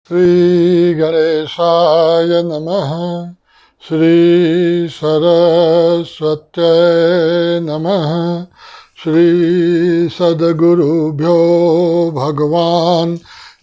श्री गणेशाय नमः। श्री सरस्वत्यै नमः। श्री सद्गुरुभ्यो भगवान्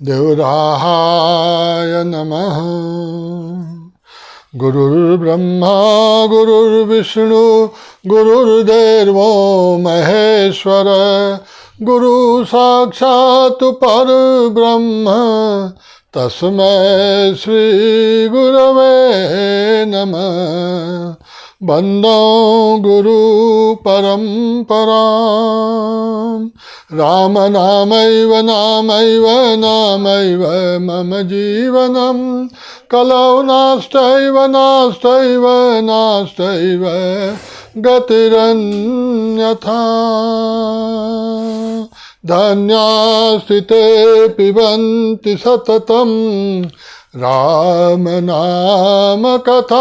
देवराहाय नमः। गुरुर्ब्रह्मा गुरुर्विष्णु गुरुर्देवो महेश्वर गुरु साक्षात् परब्रह्म तस्मै श्री गुरवे नमः। वन्दो गुरु परम्पराम्। राम नामैव नामैव नामैव मम जीवनं कलौ नास्त्यैव नास्त्यैव नास्त्यैव गतिरन्यथा। धन्यास्ते पिबन्ति सततं राम नाम कथामृतम्।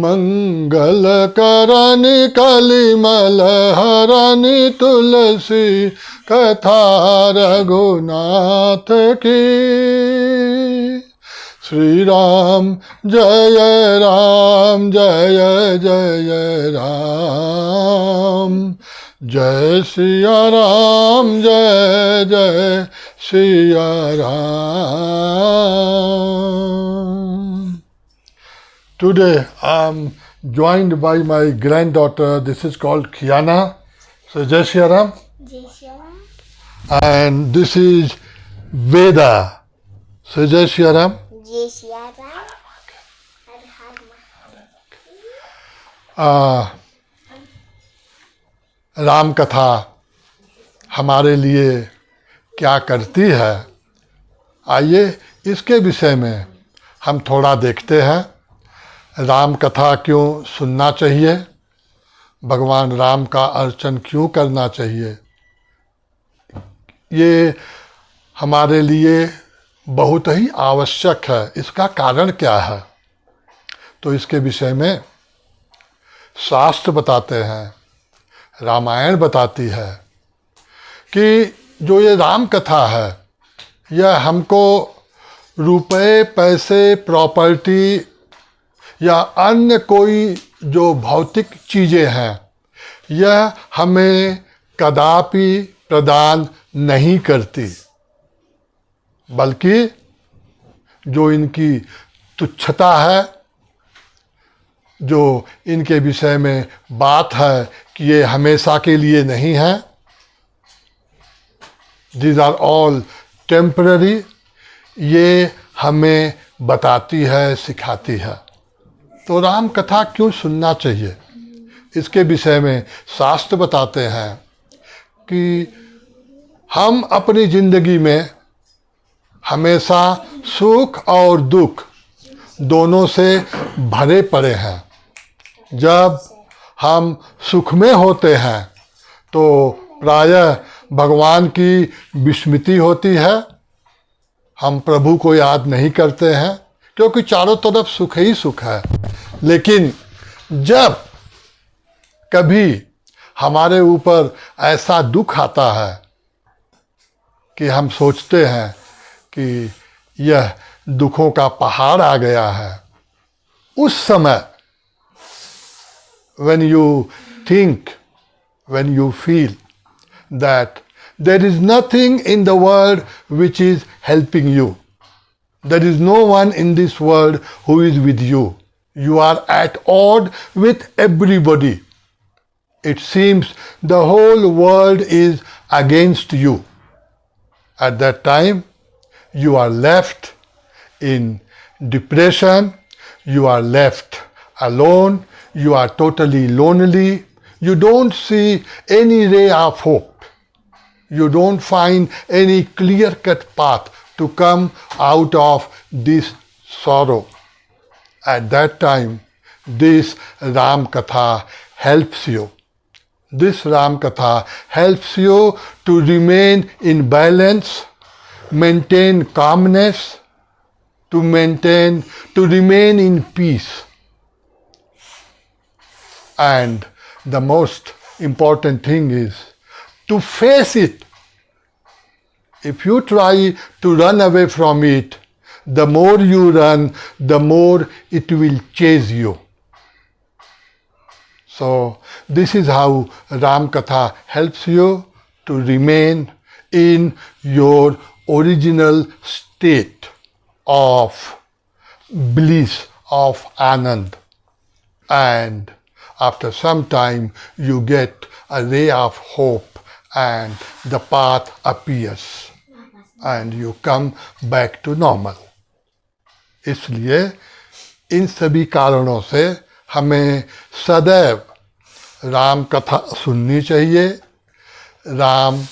मंगलकरनि कलिमलहरनि तुलसी कथा रघुनाथ की। श्री राम जय जय जय राम। जय सिया राम जय जय Siya Ram. Today I'm joined by my granddaughter. This is called Kiana. So Jai Shri Ram. Jai Shri Ram. And this is Veda. So Jai Shri Ram. Jai Shri Ram. Har Har Ram कथा हमारे लिए क्या करती है, आइए इसके विषय में हम थोड़ा देखते हैं। राम कथा क्यों सुनना चाहिए, भगवान राम का अर्चन क्यों करना चाहिए, ये हमारे लिए बहुत ही आवश्यक है। इसका कारण क्या है, तो इसके विषय में शास्त्र बताते हैं, रामायण बताती है कि जो ये राम कथा है यह हमको रुपए पैसे प्रॉपर्टी या अन्य कोई जो भौतिक चीज़ें हैं यह हमें कदापि प्रदान नहीं करती, बल्कि जो इनकी तुच्छता है, जो इनके विषय में बात है कि ये हमेशा के लिए नहीं है, दीज आर ऑल टेम्पररी, ये हमें बताती है, सिखाती है। तो राम कथा क्यों सुनना चाहिए, इसके विषय में शास्त्र बताते हैं कि हम अपनी जिंदगी में हमेशा सुख और दुख दोनों से भरे पड़े हैं। जब हम सुख में होते हैं तो प्रायः भगवान की विस्मृति होती है, हम प्रभु को याद नहीं करते हैं क्योंकि चारों तरफ सुख ही सुख है। लेकिन जब कभी हमारे ऊपर ऐसा दुख आता है कि हम सोचते हैं कि यह दुखों का पहाड़ आ गया है, उस समय when you think, when you feel that there is nothing in the world which is helping you, there is no one in this world who is with you, you are at odds with everybody, it seems the whole world is against you. At that time you are left in depression, you are left alone, you are totally lonely, you don't see any ray of hope, you don't find any clear-cut path to come out of this sorrow. At that time, this Ram Katha helps you. This Ram Katha helps you to remain in balance, maintain calmness, to remain in peace. And the most important thing is to face it. If you try to run away from it, the more you run, the more it will chase you. So this is how Ram Katha helps you to remain in your original state of bliss, of Anand. And after some time you get a ray of hope and the path appears and you come back to normal. इसलिए इन सभी कारणों से हमें सदैव राम कथा सुननी चाहिए, राम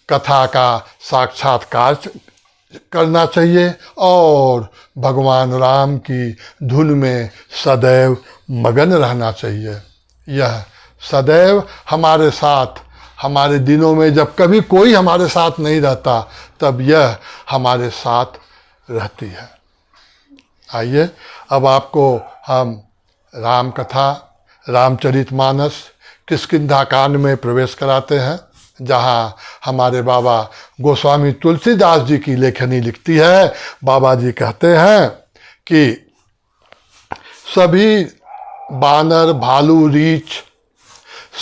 कथा का साक्षात्कार करना चाहिए और भगवान राम की धुन में सदैव मगन रहना चाहिए। यह सदैव हमारे साथ, हमारे दिनों में जब कभी कोई हमारे साथ नहीं रहता, तब यह हमारे साथ रहती है। आइए अब आपको हम राम कथा, रामचरितमानस, किष्किंधा कांड में प्रवेश कराते हैं, जहाँ हमारे बाबा गोस्वामी तुलसीदास जी की लेखनी लिखती है। बाबा जी कहते हैं कि सभी बानर, भालू, रीछ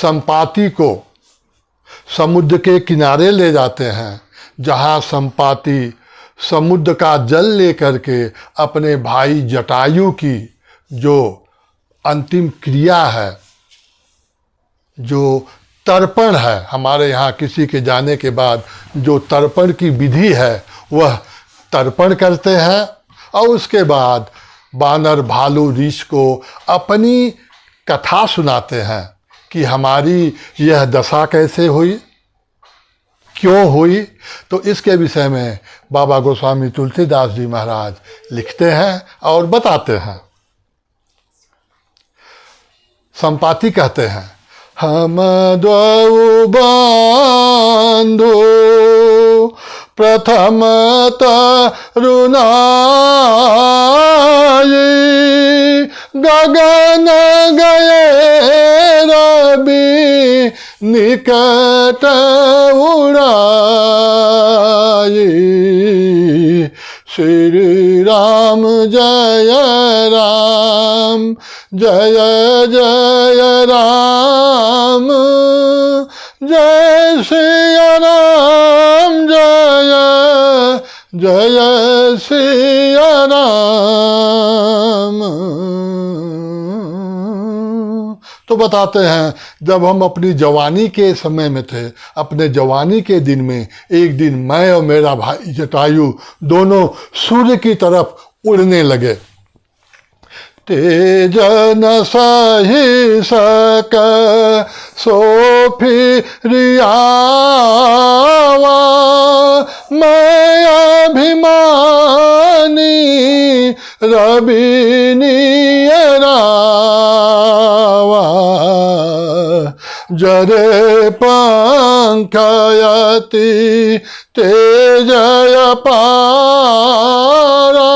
संपाति को समुद्र के किनारे ले जाते हैं, जहाँ संपाति समुद्र का जल लेकर के अपने भाई जटायु की जो अंतिम क्रिया है, जो तर्पण है, हमारे यहाँ किसी के जाने के बाद जो तर्पण की विधि है वह तर्पण करते हैं और उसके बाद बानर, भालू, रीछ को अपनी कथा सुनाते हैं कि हमारी यह दशा कैसे हुई, क्यों हुई। तो इसके विषय में बाबा गोस्वामी तुलसीदास जी महाराज लिखते हैं और बताते हैं। संपाति कहते हैं, हम द्वौ बंधु प्रथम तरुणाई गगन गए रवि निकट उड़ाई। श्री राम जय राम, जय जय राम, जय श्री राम, जय जय श्री राम। तो बताते हैं, जब हम अपनी जवानी के समय में थे, अपने जवानी के दिन में, एक दिन मैं और मेरा भाई जटायु दोनों सूर्य की तरफ उड़ने लगे। तेज न सही सक सो फिरियावा, मैं अभिमानी रवि नियरावा। जरे पंखयति तेजय पारा,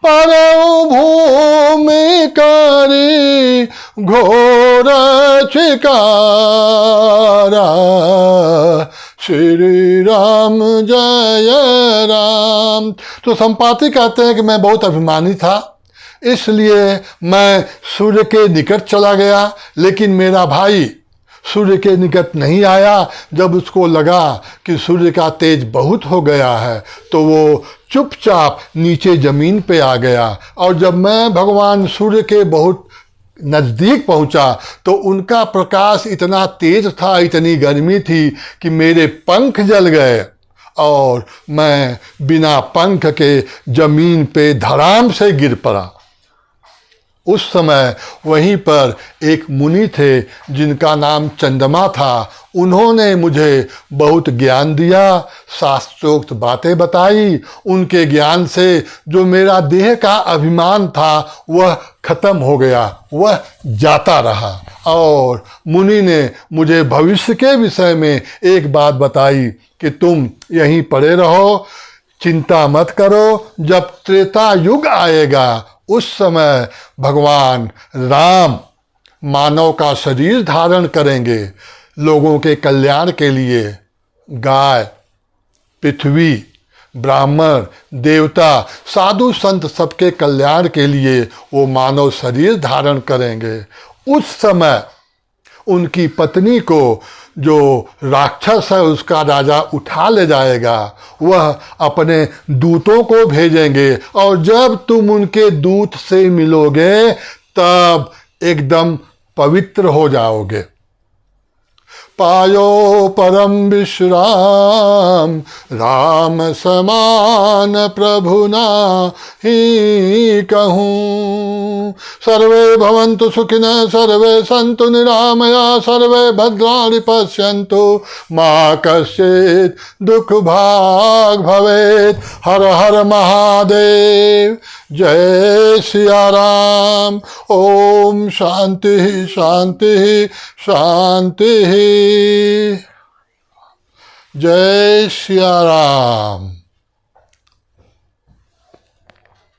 परौ भूमि करी घोर छिकारा। श्री राम जय राम। तो संपाति कहते हैं कि मैं बहुत अभिमानी था, इसलिए मैं सूर्य के निकट चला गया, लेकिन मेरा भाई सूर्य के निकट नहीं आया। जब उसको लगा कि सूर्य का तेज बहुत हो गया है, तो वो चुपचाप नीचे जमीन पे आ गया। और जब मैं भगवान सूर्य के बहुत नज़दीक पहुंचा, तो उनका प्रकाश इतना तेज था, इतनी गर्मी थी कि मेरे पंख जल गए और मैं बिना पंख के जमीन पे धड़ाम से गिर पड़ा। उस समय वहीं पर एक मुनि थे जिनका नाम चंद्रमा था। उन्होंने मुझे बहुत ज्ञान दिया, शास्त्रोक्त बातें बताई। उनके ज्ञान से जो मेरा देह का अभिमान था वह खत्म हो गया, वह जाता रहा। और मुनि ने मुझे भविष्य के विषय में एक बात बताई कि तुम यहीं पड़े रहो, चिंता मत करो। जब त्रेता युग आएगा, उस समय भगवान राम मानव का शरीर धारण करेंगे, लोगों के कल्याण के लिए गाय, पृथ्वी, ब्राह्मण, देवता, साधु संत सबके कल्याण के लिए वो मानव शरीर धारण करेंगे। उस समय उनकी पत्नी को जो राक्षस है उसका राजा उठा ले जाएगा। वह अपने दूतों को भेजेंगे और जब तुम उनके दूत से मिलोगे तब एकदम पवित्र हो जाओगे। पायो परम विश्राम राम समान प्रभु ही कहूँ। सर्वे भवन्तु सुखिनः सर्वे सन्तु निरामया सर्वे भद्राणि पश्यन्तु मा कश्चित् दुःख भाग् भवेत्। हर हर महादेव। जय सिया राम। ओम शांति शांति शांति। जय सिया राम।